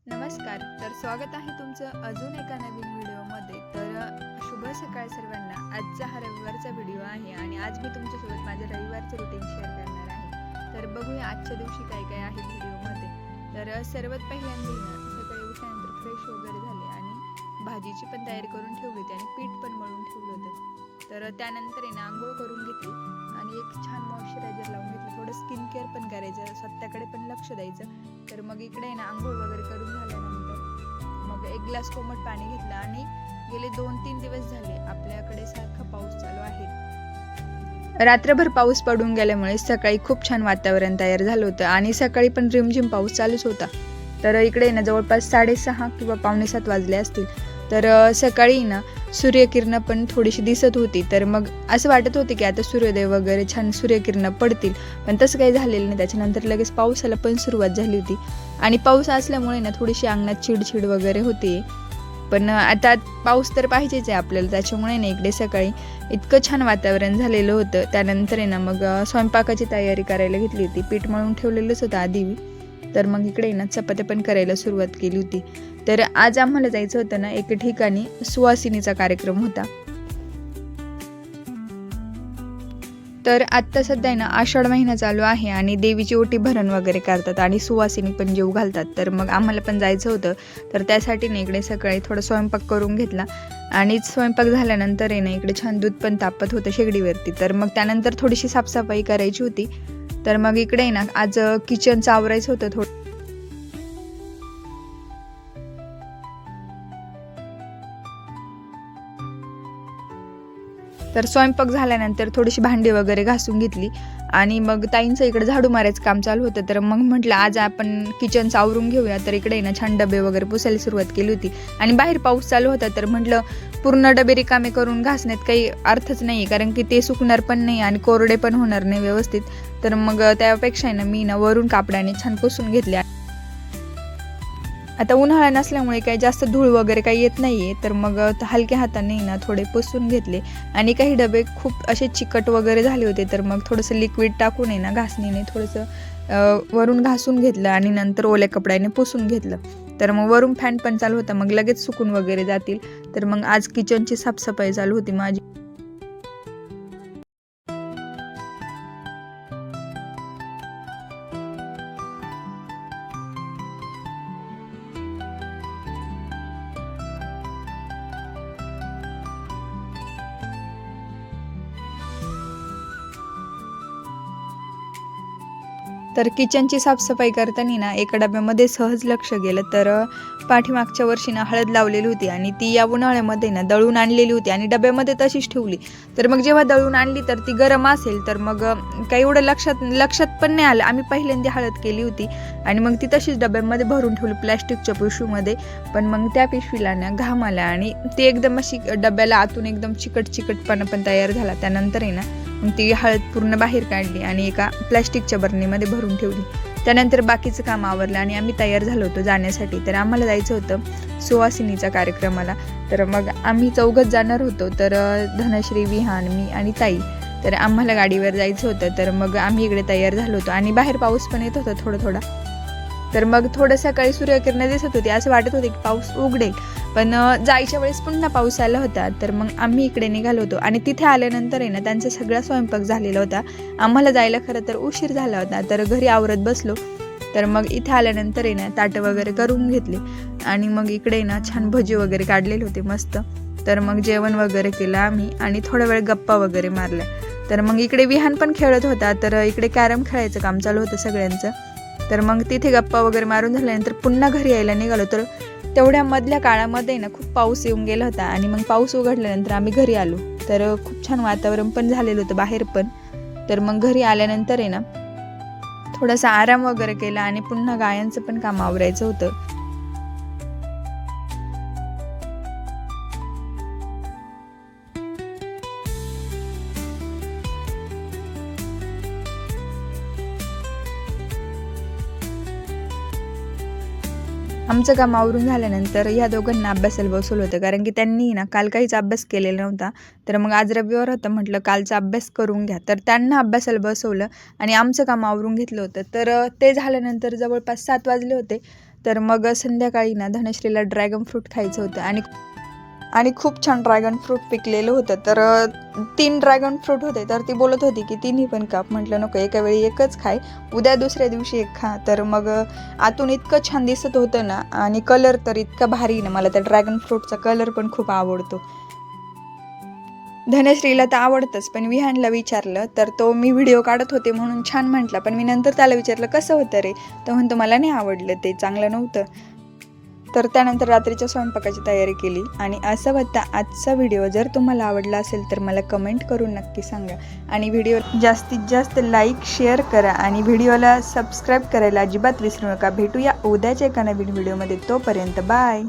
नमस्कार. तर स्वागत आहे तुमचं अजून एका नवीन व्हिडिओमध्ये. शुभ सकाळ सर्वांना. आजचा हा रविवारचा व्हिडिओ आहे आणि आज मी तुमच्यासोबत माझं रविवारचं रुटीन शेअर करणार आहे. तर बघूया आजच्या दिवशी काय काय आहे व्हिडिओमध्ये. सर्वात पहिल्यांदा सकाळी उठल्यानंतर फ्रेश वगैरे झाले आणि भाजीची पण तयारी करून ठेवली होती आणि पीठ पण मळून ठेवलं होतं. त्यानंतर आंघोळ करून घेतली आणि एक छान मॉइश्चरायझर लावून घेतलं. थोडं स्किन केअर पण करायचं, स्वतःकडे पण लक्ष द्यायचं. तर मग इकडे आंघोळ वगैरे करून झाल्यानंतर मग एक ग्लास कोमट पाणी घेतलं आणि गेले 2-3 दिवस झाले आपल्याकडे सारखा पाऊस चालू आहे. रात्रभर पाऊस पडून गेल्यामुळे सकाळी खूप छान वातावरण तयार झालं होतं आणि सकाळी पण रिमझिम पाऊस चालूच होता. इकडे जवळपास 6:30 किंवा 6:45 वाजले असतील. सकाळी सूर्यकिरणं पण थोडीशी दिसत होती. तर मग असं वाटत होते की आता सूर्योदय वगैरे छान सूर्यकिरणं पडतील, पण तसं काही झालेलं नाही. त्याच्यानंतर लगेच पावसाला पण सुरुवात झाली होती आणि पाऊस असल्यामुळे थोडीशी अंगणात चिडचिड वगैरे होते. पण आता पाऊस तर पाहिजेच आहे आपल्याला, त्याच्यामुळे इकडे सकाळी इतकं छान वातावरण झालेलं होतं. त्यानंतर मग स्वयंपाकाची तयारी करायला घेतली होती. पीठ मळून ठेवलेलंच होतं आधी. तर मग इकडे चपात्या पण करायला सुरुवात केली होती. आज आम्हाला जायचं होतं एके ठिकाणी सुवासिनीचा कार्यक्रम होता. आत्ता सध्या आषाढ महिना चालू आहे आणि देवीची ओटी भरण वगैरे करतात आणि सुवासिनी पण जेवू घालतात. तर मग आम्हाला पण जायचं होतं. त्यासाठी इकडे सकाळी थोडा स्वयंपाक करून घेतला आणि स्वयंपाक झाल्यानंतर इकडे छान दूध पण तापत होतं शेगडीवरती. तर मग त्यानंतर थोडीशी साफसफाई करायची होती. तर मग इकडे आज किचनचं आवरायचं होतं थोडं. स्वयंपाक झाल्यानंतर थोडीशी भांडी वगैरे घासून घेतली आणि मग ताईंचं इकडे झाडू मारायचं काम चालू होतं. तर मग म्हटलं आज आपण किचनचं आवरून घेऊया. इकडे छान डबे वगैरे पुसायला सुरुवात केली होती आणि बाहेर पाऊस चालू होता. तर म्हटलं पूर्ण डबे रिकामे करून घासण्यात काही अर्थच नाही, कारण की ते सुकणार पण नाही आणि कोरडे पण होणार नाही व्यवस्थित. तर मग त्यापेक्षा मी वरून कापडाने छान पुसून घेतले. आता उन्हाळा नसल्यामुळे काही जास्त धूळ वगैरे काही येत नाहीये. तर मग हलक्या हाताने थोडे पुसून घेतले आणि काही डबे खूप असे चिकट वगैरे झाले होते. तर मग थोडंसं लिक्विड टाकून घासणीने थोडंसं वरून घासून घेतलं आणि नंतर ओल्या कपड्याने पुसून घेतलं. तर मग वरून फॅन पण चालू होता, मग लगेच सुकून वगैरे जातील. तर मग आज किचनची साफसफाई चालू होती माझी. किचनची साफसफाई करताना एका डब्यामध्ये सहज लक्ष गेलं. पाठीमागच्या वर्षी हळद लावलेली होती आणि ती या उन्हाळ्यामध्ये दळून आणलेली होती आणि डब्यामध्ये तशीच ठेवली. तर मग जेव्हा दळून आणली तर ती गरम असेल, तर मग काही एवढं लक्षात पण नाही आलं. आम्ही पहिल्यांदा हळद केली होती आणि मग ती तशीच डब्यामध्ये भरून ठेवली प्लॅस्टिकच्या पिशवीमध्ये. पण मग त्या पिशवीला घाम आला आणि ती एकदम अशी डब्याला आतून एकदम चिकटपणा पण तयार झाला. त्यानंतर मग ती हळद पूर्ण बाहेर काढली आणि एका प्लॅस्टिकच्या बरणीमध्ये भरून ठेवली. त्यानंतर बाकीचं काम आवरलं आणि आम्ही तयार झालो होतो जाण्यासाठी. आम्हाला जायचं होतं सुवासिनीच्या कार्यक्रमाला. मग आम्ही 4घच जाणार होतो. धनश्री, विहान, मी आणि ताई. आम्हाला गाडीवर जायचं होतं. मग आम्ही इकडे तयार झालो होतो आणि बाहेर पाऊस पण येत होता थोडा. मग थोडं सकाळी सूर्यकिरणं दिसत होती, असं वाटत होते की पाऊस उघडेल. पण जायच्या वेळेस पुन्हा पाऊस आला होता. मग आम्ही इकडे निघालो होतो आणि तिथे आल्यानंतर त्यांचा सगळा स्वयंपाक झालेला होता. आम्हाला जायला खरं तर उशीर झाला होता. घरी आवरत बसलो. मग इथे आल्यानंतर ताटं वगैरे करून घेतले आणि मग इकडे छान भजी वगैरे काढलेले होते मस्त. मग जेवण वगैरे केलं आम्ही आणि थोडा वेळ गप्पा वगैरे मारल्या. मग इकडे विहान पण खेळत होता. इकडे कॅरम खेळायचं काम चालू होतं सगळ्यांचं. मग तिथे गप्पा वगैरे मारून झाल्यानंतर पुन्हा घरी यायला निघालो. तेवढ्या मधल्या काळामध्ये खूप पाऊस येऊन गेला होता आणि मग पाऊस उघडल्यानंतर आम्ही घरी आलो. खूप छान वातावरण पण झालेलं होतं बाहेर पण. मग घरी आल्यानंतर थोडासा आराम वगैरे केला आणि पुन्हा गायांचं पण काम आवरायचं होतं. आमचं काम आवरून झाल्यानंतर या दोघांना अभ्यासाला बसवलं होतं, कारण की त्यांनी काल काहीच अभ्यास केलेला नव्हता. मग आज रविवार होता, म्हटलं कालचा अभ्यास करून घ्या. त्यांना अभ्यासाला बसवलं आणि आमचं काम आवरून घेतलं होतं. ते झाल्यानंतर जवळपास 7 वाजले होते. तर मग संध्याकाळी ना धनश्रीला ड्रॅगन फ्रूट खायचं होतं आणि खूप छान ड्रॅगन फ्रूट पिकलेलं होतं. तर 3 ड्रॅगन फ्रूट होते, तर ती बोलत होती की तिन्ही पण काप. म्हटलं नको, एका वेळी एकच खाय, उद्या दुसऱ्या दिवशी एक खा. तर मग आतून इतकं छान दिसत होतं ना, आणि कलर तर इतका भारी ना, मला त्या ड्रॅगन फ्रूटचा कलर पण खूप आवडतो. धनश्रीला तर आवडतंच, पण विहानला विचारलं तर तो मी व्हिडिओ काढत होते म्हणून छान म्हटला. पण मी नंतर त्याला विचारलं कसं होतं रे, तर म्हणतो मला नाही आवडलं, ते चांगलं नव्हतं. तर त्यानंतर रात्रीच्या स्वयंपाकाची तयारी केली. आणि असं होता आजचा व्हिडिओ. जर तुम्हाला आवडला असेल तर मला कमेंट करून नक्की सांगा, आणि व्हिडिओ जास्तीत जास्त लाईक शेअर करा, आणि व्हिडिओला सबस्क्राईब करायला अजिबात विसरू नका. भेटूया उद्याच्या एका नवीन व्हिडिओमध्ये. तोपर्यंत बाय.